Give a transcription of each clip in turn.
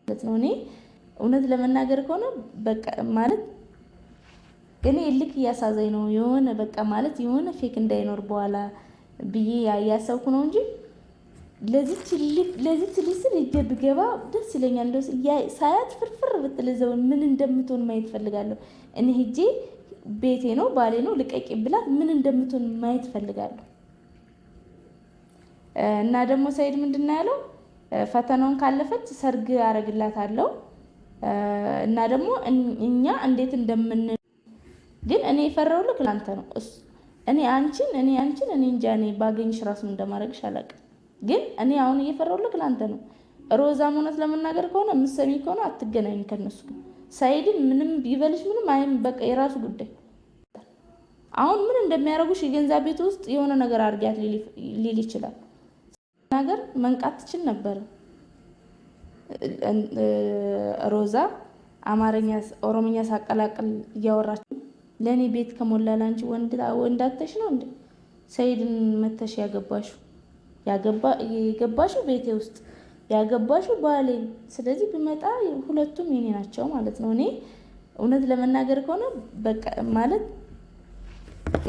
ማለት ነው። እኔ እውነት ለመናገር ከሆነ በቃ ማለት እኔ ልክ እያሳዘኝ ነው የሆነ በቃ ማለት የሆነ ፌክ እንዳይኖር በኋላ ብዬ ያሰብኩ ነው እንጂ ለዚች ልጅ ስል ሂጅ ብገባ ደስ ይለኛል። ሳያት ፍርፍር ብትልዘው ምን እንደምትሆን ማየት ፈልጋለሁ። እኔ ሂጄ ቤቴ ነው ባሌ ነው ልቀቂ ብላት ምን እንደምትሆን ማየት ፈልጋለሁ። እና ደግሞ ሰይድ ምንድን ነው ያለው? ፈተናውን ካለፈች ሰርግ አረግላታለሁ እና ደግሞ እኛ እንዴት እንደምን ግን እኔ የፈራሁልህ ላንተ ነው። እኔ አንቺን እንጃ እኔ ባገኝሽ ራሱን እንደማድረግሽ አላውቅም። ግን እኔ አሁን እየፈራሁልህ ላንተ ነው። ሮዛም እውነት ለመናገር ከሆነ የምትሰሚ ከሆነ አትገናኝ ከነሱ ጋር። ሰይድን ምንም ቢበልሽ ምንም አይም በቃ የራሱ ጉዳይ። አሁን ምን እንደሚያደርጉሽ የገንዛ ቤት ውስጥ የሆነ ነገር አድርጊያት ሊል ይችላል። ነገር መንቃት ትችል ነበር። ሮዛ አማርኛ ኦሮምኛ ሳቀላቅል እያወራች ለኔ ቤት ከሞላ ላንቺ ወንዳተሽ ነው እንዴ? ሰይድን መተሽ ያገባሽው ቤቴ ውስጥ ያገባሽው ባሌ። ስለዚህ ብመጣ ሁለቱም የኔ ናቸው ማለት ነው። እኔ እውነት ለመናገር ከሆነ በቃ ማለት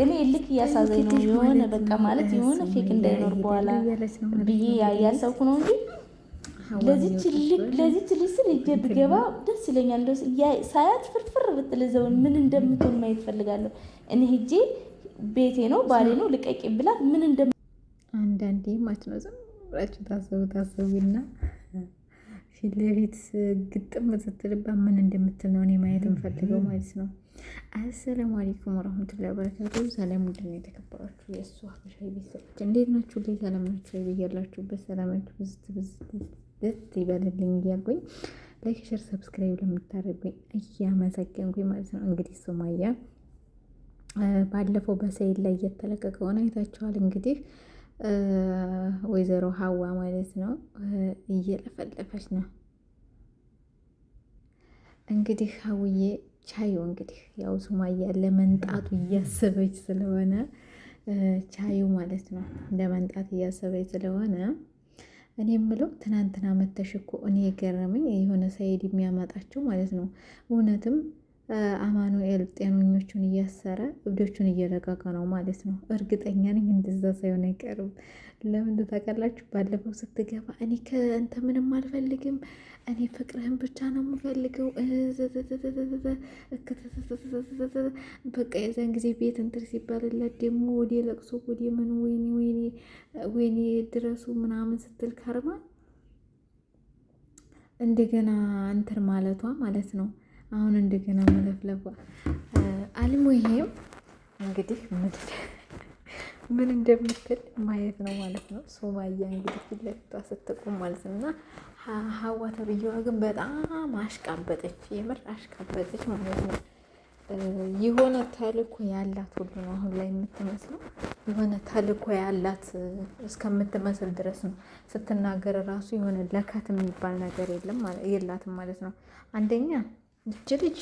እኔ ልክ እያሳዘኝ ነው የሆነ በቃ ማለት የሆነ ፌክ እንዳይኖር በኋላ ብዬ ያሰብኩ ነው እንጂ ለዚች ልጅ ስል ሂጅ ብገባ ደስ ይለኛል። ሳያት ፍርፍር ብትልዘው ምን እንደምትሆን ማየት ፈልጋለሁ። እኔ ሂጄ ቤቴ ነው ባሌ ነው ልቀቂ ብላት ምን አንዳንዴ ማለት ነው ዝም ብላችሁ ታሰቡና ፊት ለፊት ግጥም ስትልባ ምን እንደምትል ነው እኔ ማየት የምፈልገው ማለት ነው። አሰላሙ አለይኩም ወራህመቱላሂ ወበረካቱሁ። ሰላም ውድና የተከበራችሁ የእሱ ሀበሻዊ ቤተሰቦች እንዴት ናችሁ? ላይ ሰላም ናችሁ? ብያላችሁበት ሰላማችሁ ብዝት ይበልልኝ እያልኩኝ ላይክ፣ ሼር፣ ሰብስክራይብ ለምታደርጉኝ እያመሰገንኩኝ ማለት ነው። እንግዲህ ሱማያ ባለፈው በሰይድ ላይ እየተለቀቀውን አይታችኋል። እንግዲህ ወይዘሮ ሀዋ ማለት ነው እየለፈለፈች ነው እንግዲህ ሀውዬ ቻዩ እንግዲህ ያው ሱማያ ለመንጣቱ እያሰበች ስለሆነ ቻዩ ማለት ነው ለመንጣት እያሰበች ስለሆነ እኔ የምለው ትናንትና መተሽ እኮ እኔ የገረመኝ የሆነ ሰይድ የሚያመጣቸው ማለት ነው እውነትም አማኑኤል ጤነኞቹን እያሰረ እብዶቹን እየለቀቀ ነው ማለት ነው። እርግጠኛ ነኝ እንደዛ ሳይሆን አይቀርም። ለምን ታውቃላችሁ? ባለፈው ስትገባ እኔ ከእንተ ምንም አልፈልግም፣ እኔ ፍቅርህን ብቻ ነው የምፈልገው በቃ የዛን ጊዜ ቤት እንትን ሲባልላት ደግሞ ወደ ለቅሶ ወደ ምን ወይኔ ድረሱ ምናምን ስትል ከርማ እንደገና እንትን ማለቷ ማለት ነው። አሁን እንደገና መለፍለፏ አልሙሂም እንግዲህ ምን እንደምትል ማየት ነው ማለት ነው። ሱማያ እንግዲህ ፊት ለፊቷ ስትቆም ማለት ነው። እና ሀዋ ተብዬዋ ግን በጣም አሽቃበጠች፣ የምር አሽቃበጠች ማለት ነው። የሆነ ተልኮ ያላት ሁሉ ነው አሁን ላይ የምትመስለው። የሆነ ተልኮ ያላት እስከምትመስል ድረስ ነው ስትናገር ራሱ የሆነ ለከት የሚባል ነገር የላትም ማለት ነው። አንደኛ ይች ልጅ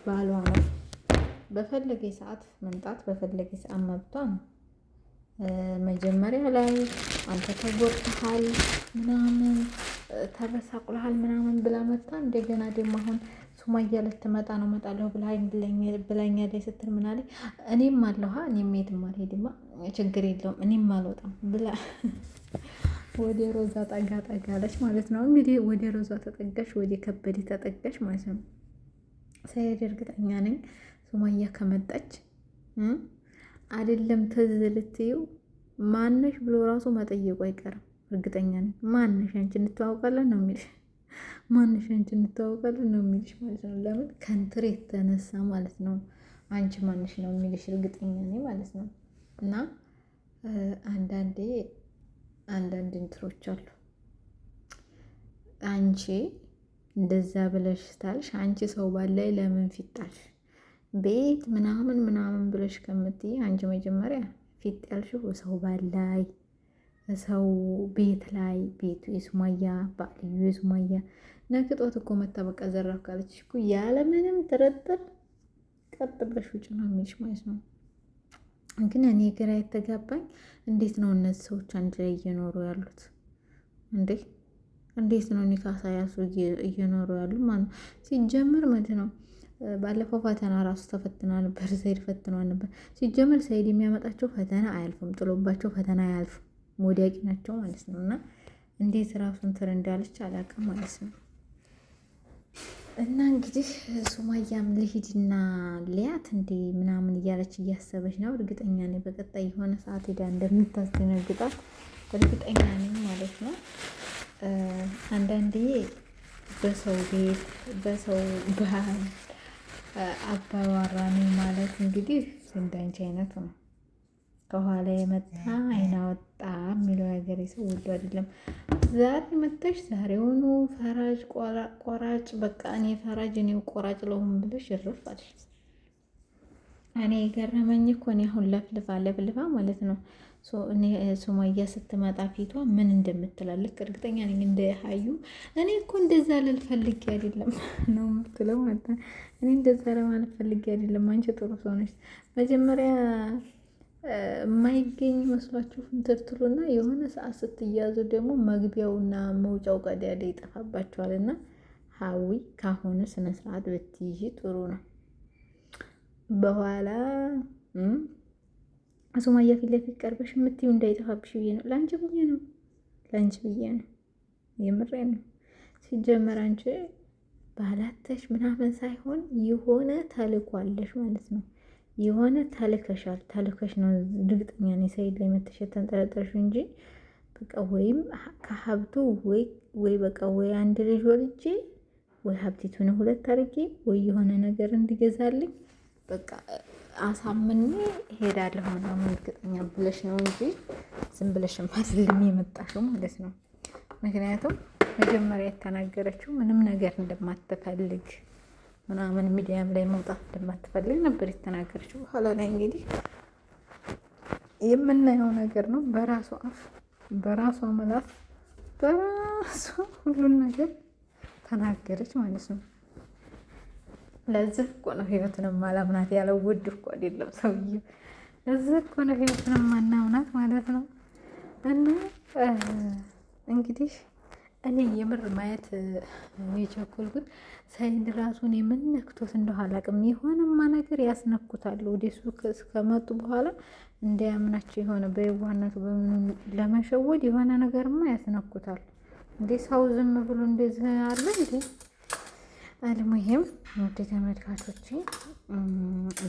ባሏ ነው። በፈለገ ሰዓት መምጣት በፈለገ ሰዓት መብቷ ነው። መጀመሪያ ላይ አንተ ተጎድተሃል ምናምን ተበሳቁልሃል ምናምን ብላ መጣ። እንደገና ደግሞ አሁን ሱማያ ልትመጣ ነው እመጣለሁ ብላኛለች ስትል ምን አለኝ እኔም አለሁ እኔም የትም አልሄድማ ችግር የለውም እኔም አልወጣም ብላ ወደ ሮዛ ጠጋለች ማለት ነው። እንግዲህ ወደ ሮዛ ተጠጋሽ፣ ወደ ከበደ ተጠጋሽ ማለት ነው። ሰይድ እርግጠኛ ነኝ ሱማያ ከመጣች አይደለም ትዝ ልትይው ማነሽ ብሎ ራሱ መጠየቁ አይቀርም። እርግጠኛ ነኝ ማነሽ አንቺ እንተዋወቃለን ነው የሚልሽ፣ ማነሽ አንቺ እንተዋወቃለን ነው የሚልሽ ማለት ነው። ለምን ከንትር የተነሳ ማለት ነው አንቺ ማነሽ ነው የሚልሽ እርግጠኛ ነኝ ማለት ነው። እና አንዳንድ እንትሮች አሉ አንቺ እንደዛ ብለሽ ታልሽ አንቺ ሰው ባላይ ለምን ፊጣልሽ ቤት ምናምን ብለሽ ከምትይ አንቺ መጀመሪያ ፊት ያልሽው ሰው ባላይ ሰው ቤት ላይ ቤቱ የሱማያ ባልዩ የሱማያ ነግጦት እኮ መታበቃ ዘራፍ ካለች እኮ ያለምንም ጥርጥር ቀጥ ብለሽ ውጭ ነው የሚልሽ ማለት ነው። ግን እኔ ግራ የተጋባኝ እንዴት ነው እነዚህ ሰዎች አንድ ላይ እየኖሩ ያሉት እንዴ? እንዴት ነው ኒካ ሳያሱ እየኖሩ ያሉ ማለት ነው? ሲጀምር ምንድን ነው ባለፈው ፈተና ራሱ ተፈትና ነበር። ሰይድ ፈትኗል ነበር። ሲጀምር ሰይድ የሚያመጣቸው ፈተና አያልፉም፣ ጥሎባቸው ፈተና አያልፉም፣ ወዲያቂ ናቸው ማለት ነው። እና እንዴት ራሱን ትር እንዳለች አላውቅም ማለት ነው። እና እንግዲህ ሱማያም ልሂድና ሊያት እንዴ ምናምን እያለች እያሰበች ነው። እርግጠኛ ነኝ በቀጣይ የሆነ ሰዓት ሄዳ እንደምታስደነግጣት እርግጠኛ ነኝ ማለት ነው። አንዳንዴ በሰው ቤት በሰው ባህል አባዋራ ነኝ ማለት እንግዲህ እንዳንቺ አይነት ነው። ከኋላ የመጣ አይና ወጣ የሚለው ሀገሬ ሰው ወዶ አይደለም። ዛሬ መጥተሽ ዛሬውኑ ፈራጅ ቆራጭ፣ በቃ እኔ ፈራጅ እኔው ቆራጭ ለሁም ብለሽ እርፍ አለሽ። እኔ የገረመኝ እኮ እኔ አሁን ለፍልፋ ማለት ነው እኔ ሱማያ ስትመጣ ፊቷ ምን እንደምትላልክ እርግጠኛ ነኝ። እንደ ሀዩ እኔ እኮ እንደዛ ልል ፈልጌ አይደለም ነው የምትለው ማለት ነው። እኔ እንደዛ ለማለት ፈልጌ አይደለም። አንቺ ጥሩ ሰው ነሽ። መጀመሪያ የማይገኝ መስሏችሁ ትርትሩና የሆነ ሰዓት ስትያዙ ደግሞ መግቢያውና መውጫው ቀዳዳ ይጠፋባችኋል። እና ሀዊ ካሁኑ ስነ ስርዓት ብትይዢ ጥሩ ነው። በኋላ ሱማያ ፊት ለፊት ቀርበሽ የምትይው እንዳይጠፋብሽ ብዬ ነው። ለአንቺ ብዬ ነው። የምሬ ነው። ሲጀመር አንቺ ባላተሽ ምናምን ሳይሆን የሆነ ተልኳለሽ ማለት ነው። የሆነ ተልከሻል። ተልከሽ ነው እርግጠኛ ነኝ ሰይድ ላይ መተሽ የተንጠለጠልሽው እንጂ በቃ ወይም ከሀብቱ ወይ በቃ ወይ አንድ ልጅ ወልጄ ወይ ሀብቲቱን ሁለት አድርጌ ወይ የሆነ ነገር እንዲገዛልኝ በቃ አሳምኔ ሄዳለሁ ምናምን እርግጠኛ ብለሽ ነው እንጂ ዝም ብለሽ ማስልም የመጣሽው ማለት ነው። ምክንያቱም መጀመሪያ የተናገረችው ምንም ነገር እንደማትፈልግ ምናምን ሚዲያም ላይ መውጣት እንደማትፈልግ ነበር የተናገረችው። በኋላ ላይ እንግዲህ የምናየው ነገር ነው። በራሷ አፍ በራሷ መላፍ በራሷ ሁሉን ነገር ተናገረች ማለት ነው። ለዚህ እኮ ነው ህይወትን ማላምናት ያለው። ውድ እኮ አይደለም ሰውዬው። ለዚህ እኮ ነው ህይወትን ማናምናት ማለት ነው። እና እንግዲህ እኔ የምር ማየት የቸኮልኩት ሰይድ ራሱን የምነክቶት እንደው አላውቅም። የሆነማ ነገር ያስነኩታል። ወደሱ ከመጡ በኋላ እንዳያምናቸው የሆነ በየዋህነቱ ለመሸወድ የሆነ ነገርማ ያስነኩታል። እንዴ ሰው ዝም ብሎ እንደዚህ አለ እንዴ? አልሙሂም ውድ ተመልካቾቼ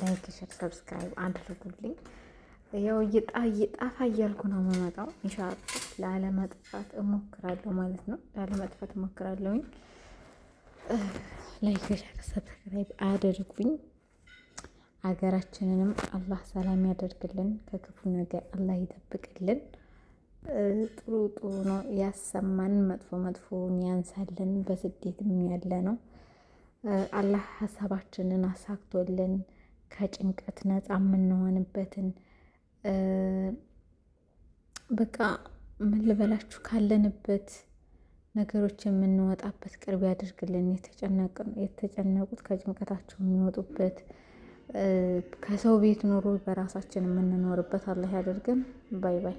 ላይክ፣ ሸር፣ ሰብስክራይብ አድርጉልኝ። ያው እየጣፋ እያልኩ ነው የምመጣው። ኢንሻአላህ ላለመጥፋት እሞክራለሁ ማለት ነው። ላለመጥፋት እሞክራለሁኝ። ላይክ፣ ሸር፣ ሰብስክራይብ አድርጉኝ። ሀገራችንንም አላህ ሰላም ያደርግልን፣ ከክፉ ነገር አላህ ይጠብቅልን። ጥሩ ነው ያሰማን፣ መጥፎን ያንሳልን። በስደትም ያለ ነው አላህ ሀሳባችንን አሳክቶልን ከጭንቀት ነፃ የምንሆንበትን በቃ ምን ልበላችሁ ካለንበት ነገሮች የምንወጣበት ቅርብ ያደርግልን። የተጨነቁት ከጭንቀታቸው የሚወጡበት ከሰው ቤት ኑሮ በራሳችን የምንኖርበት አላህ ያደርገን። ባይ ባይ።